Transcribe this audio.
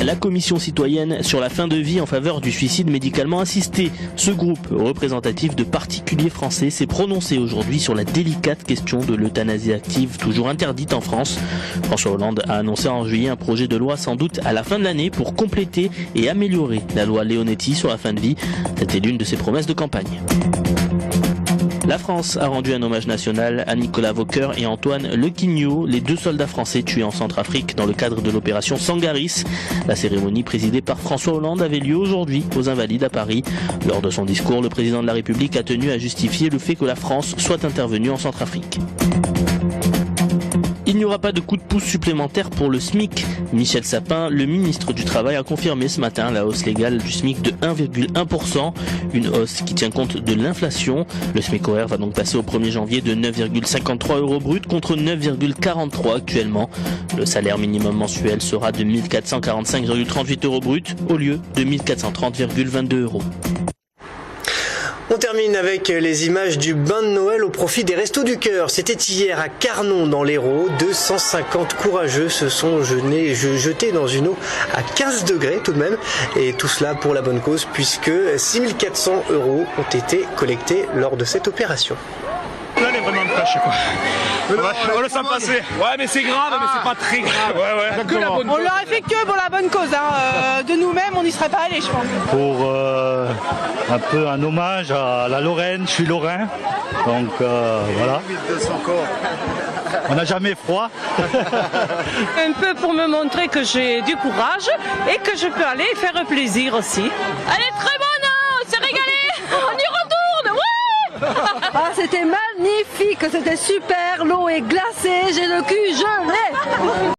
La commission citoyenne sur la fin de vie en faveur du suicide médicalement assisté. Ce groupe représentatif de particuliers français s'est prononcé aujourd'hui sur la délicate question de l'euthanasie active, toujours interdite en France. François Hollande a annoncé en juillet un projet de loi sans doute à la fin de l'année pour compléter et améliorer la loi Leonetti sur la fin de vie. C'était l'une de ses promesses de campagne. La France a rendu un hommage national à Nicolas Vauquer et Antoine Lequignou, les deux soldats français tués en Centrafrique dans le cadre de l'opération Sangaris. La cérémonie présidée par François Hollande avait lieu aujourd'hui aux Invalides à Paris. Lors de son discours, le président de la République a tenu à justifier le fait que la France soit intervenue en Centrafrique. Il n'y aura pas de coup de pouce supplémentaire pour le SMIC. Michel Sapin, le ministre du Travail, a confirmé ce matin la hausse légale du SMIC de 1,1%, une hausse qui tient compte de l'inflation. Le SMIC horaire va donc passer au 1er janvier de 9,53 € brut contre 9,43 actuellement. Le salaire minimum mensuel sera de 1445,38 € brut au lieu de 1430,22 €. On termine avec les images du bain de Noël au profit des Restos du Cœur. C'était hier à Carnon dans l'Hérault. 250 courageux se sont jetés dans une eau à 15 degrés tout de même. Et tout cela pour la bonne cause puisque 6 400 € ont été collectés lors de cette opération. Là, elle est vraiment fraîche, quoi. On le sent passer. Ouais, mais c'est grave, mais c'est pas très grave. Ouais. On l'aurait fait que pour la bonne cause. De nous-mêmes, on n'y serait pas allé, je pense. Pour un peu un hommage à la Lorraine, je suis lorrain. Donc voilà. On n'a jamais froid. Un peu pour me montrer que j'ai du courage et que je peux aller faire plaisir aussi. Elle est très bonne, on s'est régalé. On y retourne, ouais. Ah, c'était magnifique, c'était super, l'eau est glacée, j'ai le cul gelé.